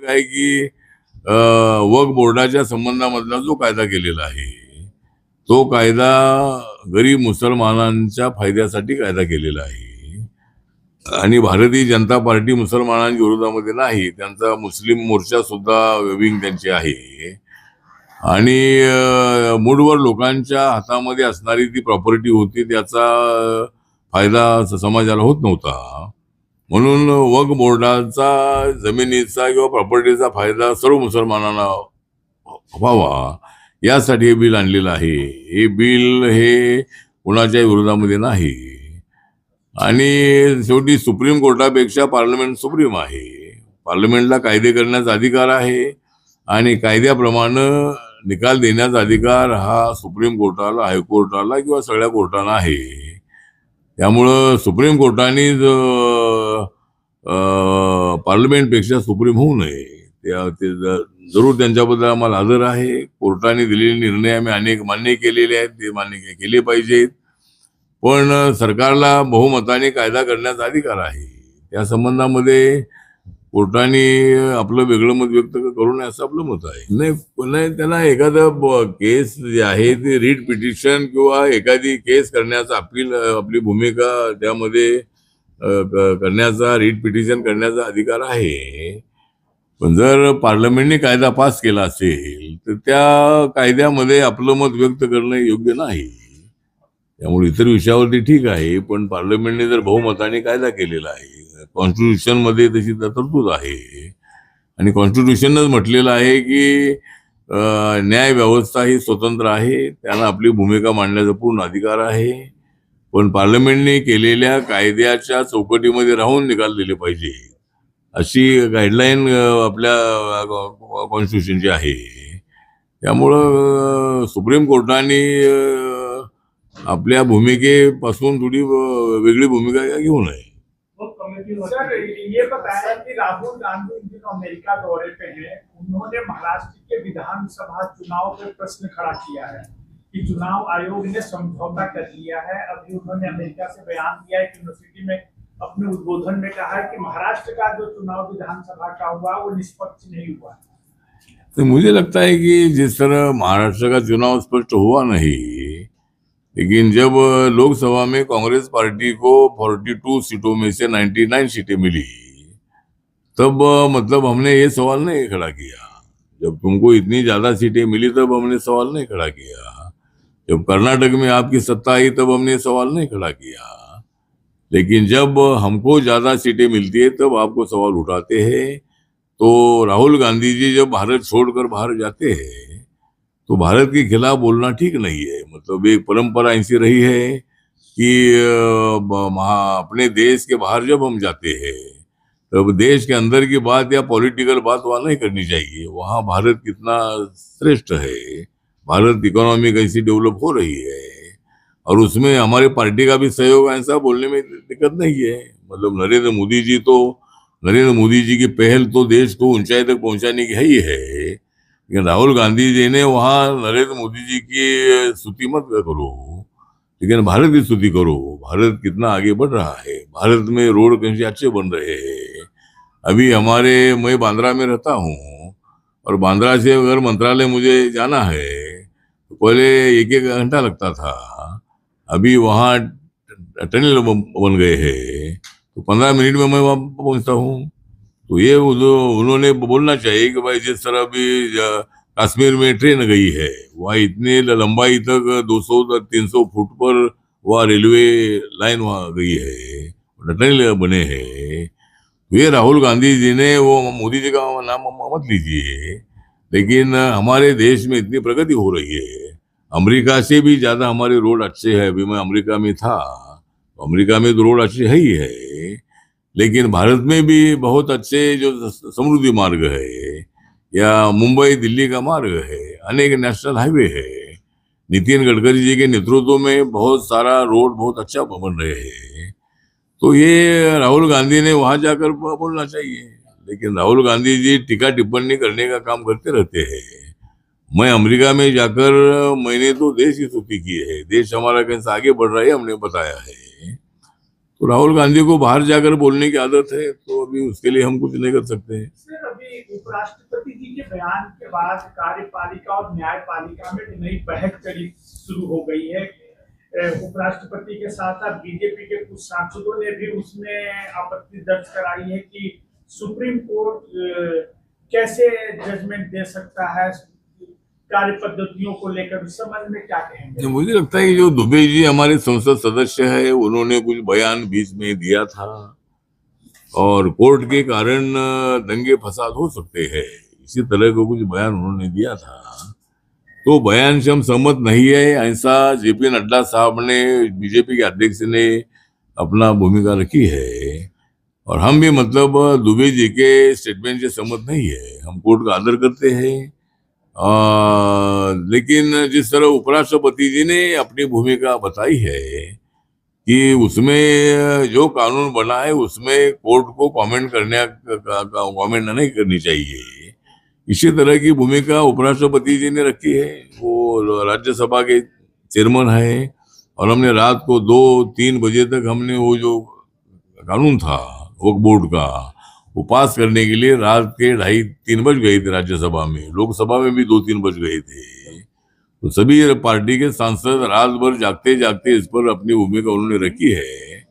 आहे की वक्फ बोर्डाच्या संबंधामधला जो कायदा केलेला आहे तो कायदा गरीब मुसलमानांच्या फायद्यासाठी कायदा केलेला आहे आणि भारतीय जनता पार्टी मुसलमानांच्या विरोधामध्ये नाही, त्यांचा मुस्लिम मोर्चा सुद्धा विंग त्यांची आहे आणि मूठभर लोकांच्या हातामध्ये असणारी ती प्रॉपर्टी होती, त्याचा फायदा समाजाला होत नव्हता. म्हणून वक्फ बोर्डाचा जमिनीचा किंवा प्रॉपर्टीचा फायदा सर्व मुसलमानांना व्हावा यासाठी हे बिल आणलेलं आहे. हे बिल हे कुणाच्या विरोधामध्ये नाही आणि शेवटी सुप्रीम कोर्टापेक्षा पार्लमेंट सुप्रीम आहे. पार्लमेंटला कायदे करण्याचा अधिकार आहे आणि कायद्याप्रमाणे निकाल देण्याचा अधिकार हा सुप्रीम कोर्टाला, हायकोर्टाला किंवा सगळ्या कोर्टाला आहे. त्यामुळं सुप्रीम कोर्टाने पार्लमेंटपेक्षा सुप्रीम होऊ नये. जरूर त्यांच्याबद्दल आम्हाला आदर आहे. कोर्टाने दिलेले निर्णय आम्ही अनेक मान्य केलेले आहेत, ते मान्य केले पाहिजेत. पण सरकारला बहुमताने कायदा करण्याचा अधिकार आहे. त्या संबंधामध्ये कोर्टाने आपलं वेगळं मत व्यक्त करू नये असं आपलं मत आहे. नाही त्यांना एखादं केस जे आहे ते रीट पिटिशन किंवा एखादी केस करण्याचा अपील आपली भूमिका त्यामध्ये करण्याचा, रीट पिटिशन करण्याचा अधिकार आहे. पण जर पार्लमेंटने कायदा पास केला असेल तर त्या कायद्यामध्ये आपलं मत व्यक्त करणं योग्य नाही. त्यामुळे इतर विषयावरती ठीक आहे, पण पार्लमेंटने जर बहुमताने कायदा केलेला आहे, कॉन्स्टिट्यूशन मध्ये तशी तरतूद आहे आणि कॉन्स्टिट्यूशनच म्हटलेलं आहे की न्याय व्यवस्था ही स्वतंत्र आहे, त्यांना आपली भूमिका मांडण्याचा पूर्ण अधिकार आहे. पण पार्लमेंटने केलेल्या कायद्याच्या चौकटीमध्ये राहून निकाल दिले पाहिजे अशी गाईडलाईन आपल्या कॉन्स्टिट्यूशनची आहे. त्यामुळं सुप्रीम कोर्टाने आपल्या भूमिकेपासून थोडी वेगळी भूमिका घेऊ नये. सर, ये बताया कि राहुल गांधी जिन अमेरिका दौरे पे हैं, उन्होंने महाराष्ट्र के विधानसभा चुनाव पे प्रश्न खड़ा किया है कि चुनाव आयोग ने समझौता कर लिया है. अभी उन्होंने अमेरिका से बयान दिया है, यूनिवर्सिटी में अपने उद्बोधन में कहा है कि महाराष्ट्र का जो चुनाव विधानसभा का हुआ वो निष्पक्ष नहीं हुआ. तो मुझे लगता है कि जिस तरह महाराष्ट्र का चुनाव स्पष्ट हुआ नहीं, लेकिन जब लोकसभा में कांग्रेस पार्टी को 42 सीटों में से 99 सीटें मिली, तब मतलब हमने ये सवाल नहीं खड़ा किया. जब तुमको इतनी ज्यादा सीटें मिली तब हमने सवाल नहीं खड़ा किया. जब कर्नाटक में आपकी सत्ता आई तब हमने सवाल नहीं खड़ा किया. लेकिन जब हमको ज्यादा सीटें मिलती है तब आपको सवाल उठाते हैं. तो राहुल गांधी जी जब भारत छोड़कर बाहर जाते हैं तो भारत के खिलाफ बोलना ठीक नहीं है. मतलब एक परंपरा ऐसी रही है कि अपने देश के बाहर जब हम जाते हैं तब देश के अंदर की बात या पॉलिटिकल बात वहां नहीं करनी चाहिए. वहां भारत कितना श्रेष्ठ है, भारत इकोनॉमी कैसी डेवलप हो रही है और उसमें हमारे पार्टी का भी सहयोग, ऐसा बोलने में दिक्कत नहीं है. मतलब नरेंद्र मोदी जी की पहल तो देश को ऊंचाई तक पहुंचाने की है ही है. लेकिन राहुल गांधी जी ने वहां नरेंद्र मोदी जी की स्तुति मत करो, लेकिन भारत की स्तुति करो. भारत कितना आगे बढ़ रहा है, भारत में रोड कैसे अच्छे बन रहे हैं. अभी मैं बांद्रा में रहता हूँ और बांद्रा से अगर मंत्रालय मुझे जाना है तो पहले 1-1 घंटा लगता था. अभी वहाँ टनल बन गए हैं तो 15 मिनट में मैं वहां पहुंचता हूँ. तो ये उन्होंने बोलना चाहिए कि भाई जिस तरह भी कश्मीर में ट्रेन गई है, वहाँ इतने लंबाई तक 200-300 फुट पर वह रेलवे लाइन वहाँ गई है, टनल बने हैं. ये राहुल गांधी जी ने, वो मोदी जी का नाम मत लीजिए, लेकिन हमारे देश में इतनी प्रगति हो रही है. अमेरिका से भी ज्यादा हमारे रोड अच्छे हैं. अभी मैं अमेरिका में था, अमेरिका में तो रोड अच्छे है ही है, लेकिन भारत में भी बहुत अच्छे जो समृद्धि मार्ग है या मुंबई दिल्ली का मार्ग है, अनेक नेशनल हाईवे है. नितिन गडकरी जी के नेतृत्व में बहुत सारा रोड बहुत अच्छा बन रहे हैं. तो ये राहुल गांधी ने वहां जाकर बोलना चाहिए. लेकिन राहुल गांधी जी टीका टिप्पणी करने का काम करते रहते हैं. मैं अमेरिका में जाकर मैंने तो देश की स्तुति की है, देश हमारा कैसे आगे बढ़ रहा है हमने बताया है. तो राहुल गांधी को बाहर जाकर बोलने की आदत है, तो अभी उसके लिए हम कुछ नहीं कर सकते हैं. सर, अभी उपराष्ट्रपति जी के बयान के बाद कार्यपालिका और न्यायपालिका में नई बहस चली शुरू हो गई है। उपराष्ट्रपति के साथ साथ बीजेपी के कुछ सांसदों ने भी उसमें आपत्ति दर्ज कराई है कि सुप्रीम कोर्ट कैसे जजमेंट दे सकता है कार्य पद्धतियों को लेकर। इस संबंध में क्या कहेंगे? मुझे लगता है कि जो दुबे जी हमारे संसद सदस्य है, उन्होंने कुछ बयान बीच में दिया था और कोर्ट के कारण दंगे फसाद हो सकते हैं, इसी तरह का कुछ बयान उन्होंने दिया था। तो बयान से हम सहमत नहीं है, ऐसा जेपी नड्डा साहब ने, बीजेपी के अध्यक्ष ने अपना भूमिका रखी है और हम भी मतलब दुबे जी के स्टेटमेंट से सहमत नहीं है। हम कोर्ट का आदर करते हैं, लेकिन जिस तरह उपराष्ट्रपति जी ने अपनी भूमिका बताई है कि उसमें जो कानून बना है उसमें कोर्ट को कमेंट नहीं करनी चाहिए, इसी तरह की भूमिका उपराष्ट्रपति जी ने रखी है। वो राज्यसभा के चेयरमैन है और हमने रात को 2-3 बजे तक हमने वो जो कानून था वक्फ बोर्ड का वो पास करने के लिए रात के 2:30-3 बज गए थे राज्यसभा में, लोकसभा में भी 2-3 बज गए थे। तो सभी पार्टी के सांसद रात भर जागते जागते इस पर अपनी भूमिका उन्होंने रखी है।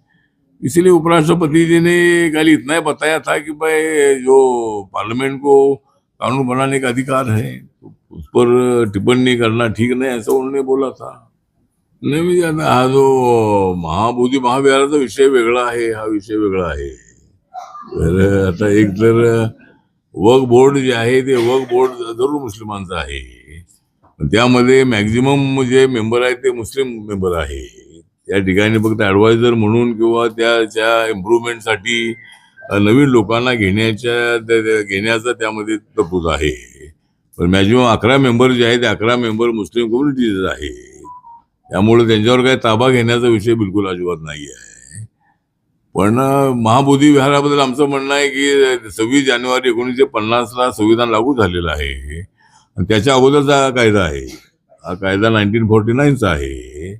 इसीलिए उपराष्ट्रपति जी ने खाली इतना ही बताया था कि भाई जो पार्लियामेंट को कानून बनाने का अधिकार है तो उस पर टिप्पणी करना ठीक नहीं, ऐसा उन्होंने बोला था। नाही म्हणजे आता हा जो महाबोधी महाविहाराचा विषय वेगळा आहे, हा विषय वेगळा आहे। तर आता एक तर वक्फ बोर्ड जे आहे ते वक्फ बोर्ड जरूर मुस्लिमांचं आहे, त्यामध्ये मॅक्झिमम जे मेंबर आहेत ते मुस्लिम मेंबर आहे। त्या ठिकाणी फक्त ऍडवायझर म्हणून किंवा त्याच्या इम्प्रूव्हमेंटसाठी नवीन लोकांना घेण्याचा त्यामध्ये तरतूद आहे। पण मॅक्झिमम 11 मेंबर जे आहेत ते 11 मेंबर मुस्लिम कम्युनिटीज आहे, त्यामुळे त्यांच्यावर काही ताबा घेण्याचा विषय बिलकुल अजिबात नाही आहे। पण महाबोधी विहाराबद्दल आमचं म्हणणं आहे की 26 जानेवारी 1950 संविधान लागू झालेलं आहे, त्याच्या अगोदरचा कायदा आहे, हा कायदा 1949चा आहे,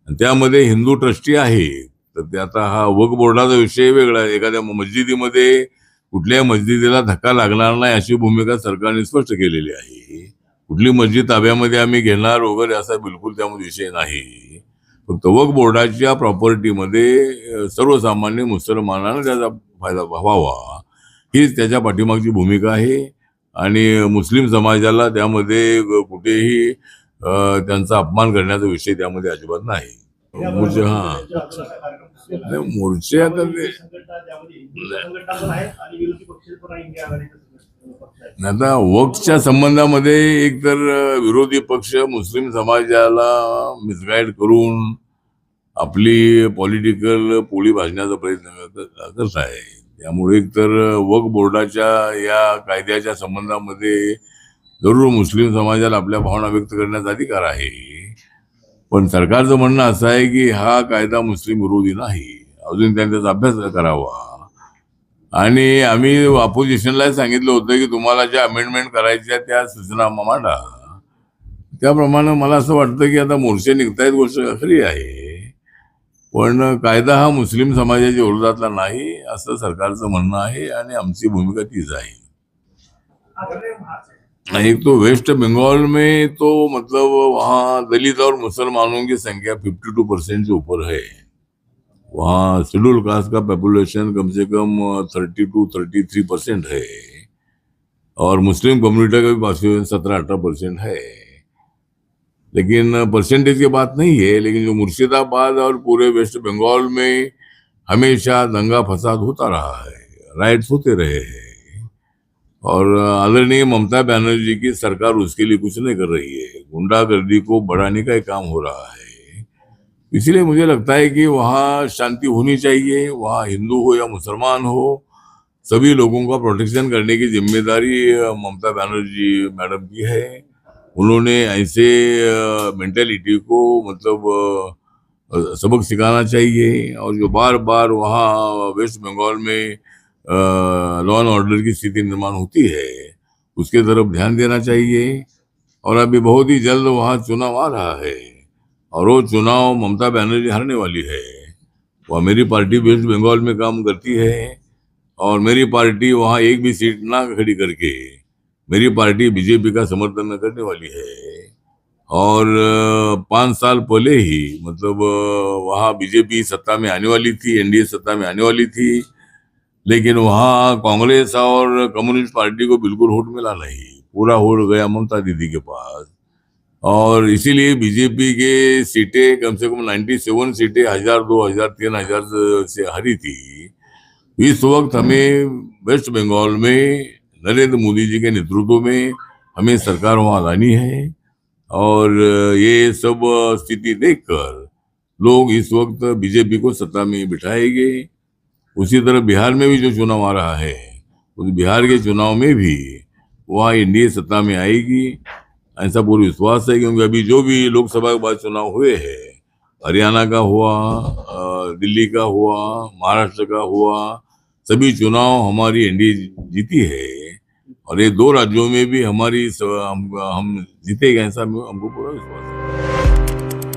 त्यामध्ये हिंदू ट्रस्टी आहे। तर ते आता हा वक्फ बोर्डाचा विषय वेगळा आहे। एखाद्या मस्जिदीमध्ये कुठल्याही मस्जिदीला धक्का लागणार नाही अशी भूमिका सरकारने स्पष्ट केलेली आहे। कुठली मस्जिद ताब्यामध्ये आम्ही घेणार वगैरे असा बिलकुल त्यामध्ये विषय नाही। फक्त वक्फ बोर्डाच्या प्रॉपर्टीमध्ये सर्वसामान्य मुसलमानांना त्याचा फायदा व्हावा हीच त्याच्या पाठीमागची भूमिका आहे आणि मुस्लिम समाजाला त्यामध्ये कुठेही त्यांचा अपमान करण्याचा विषय त्यामध्ये अजिबात नाही। मोर्चे मोर्चे आता आता वक्फच्या संबंधामध्ये एक तर विरोधी पक्ष मुस्लिम समाजाला मिसगाईड करून आपली पॉलिटिकल पोळी भाजण्याचा प्रयत्न करत आहे। त्यामुळे एक तर वक्फ बोर्डाच्या या कायद्याच्या संबंधामध्ये जरूर मुस्लिम समाजाला आपल्या भावना व्यक्त करण्याचा अधिकार आहे, पण सरकारचं म्हणणं असं आहे की हा कायदा मुस्लिम विरोधी नाही, अजून त्यांनी त्याचा अभ्यास करावा। आणि आम्ही अपोजिशनला सांगितलं होतं की तुम्हाला ज्या अमेंडमेंट करायच्या त्या सूचना मांडा। त्याप्रमाणे मला असं वाटतं की आता मोर्चे निघतायत, गोष्ट खरी आहे, पण कायदा हा मुस्लिम समाजाच्या विरोधातला नाही असं सरकारचं म्हणणं आहे आणि आमची भूमिका तीच आहे। एक तो वेस्ट बंगाल में तो मतलब वहाँ दलित और मुसलमानों की संख्या 52% से ऊपर है। वहाँ शेड्यूल कास्ट का पॉपुलेशन कम से कम 32-33% है और मुस्लिम कम्युनिटी का भी पॉपुलेशन 17-18% है। लेकिन परसेंटेज की बात नहीं है, लेकिन जो मुर्शिदाबाद और पूरे वेस्ट बंगाल में हमेशा दंगा फसाद होता रहा है, राइट्स होते रहे हैं और आदरणीय ममता बनर्जी की सरकार उसके लिए कुछ नहीं कर रही है, गुंडागर्दी को बढ़ाने का काम हो रहा है। इसलिए मुझे लगता है कि वहाँ शांति होनी चाहिए, वहाँ हिंदू हो या मुसलमान हो, सभी लोगों का प्रोटेक्शन करने की जिम्मेदारी ममता बनर्जी मैडम की है। उन्होंने ऐसे मेंटेलिटी को मतलब सबक सिखाना चाहिए और जो बार बार वहाँ वेस्ट बंगाल में लॉ एंड ऑर्डर की स्थिति निर्माण होती है उसके तरफ ध्यान देना चाहिए। और अभी बहुत ही जल्द वहाँ चुनाव आ रहा है और वो चुनाव ममता बनर्जी हारने वाली है। वह मेरी पार्टी वेस्ट बंगाल में काम करती है और मेरी पार्टी वहाँ एक भी सीट ना खड़ी करके मेरी पार्टी बीजेपी का समर्थन करने वाली है। और 5 साल पहले ही मतलब वहाँ बीजेपी सत्ता में आने वाली थी, एनडीए सत्ता में आने वाली थी, लेकिन वहाँ कांग्रेस और कम्युनिस्ट पार्टी को बिल्कुल वोट मिला नहीं, पूरा वोट गया ममता दीदी के पास। और इसीलिए बीजेपी के सीटें कम से कम 97 सीटें 1000, 2000, 3000 से हारी थी। इस वक्त हमें वेस्ट बंगाल में नरेंद्र मोदी जी के नेतृत्व में हमें सरकार वहां लानी है। और ये सब स्थिति देखकर लोग इस वक्त बीजेपी को सत्ता में बिठाएंगे। उसी तरह बिहार में भी जो चुनाव आ रहा है, उस बिहार के चुनाव में भी वहाँ एनडीए सत्ता में आएगी, ऐसा पूरा विश्वास है। क्योंकि अभी जो भी लोकसभा के बाद चुनाव हुए हैं, हरियाणा का हुआ, दिल्ली का हुआ, महाराष्ट्र का हुआ, सभी चुनाव हमारी एनडीए जीती है। और ये 2 राज्यों में भी हम जीतेंगे, ऐसा हमको पूरा विश्वास है।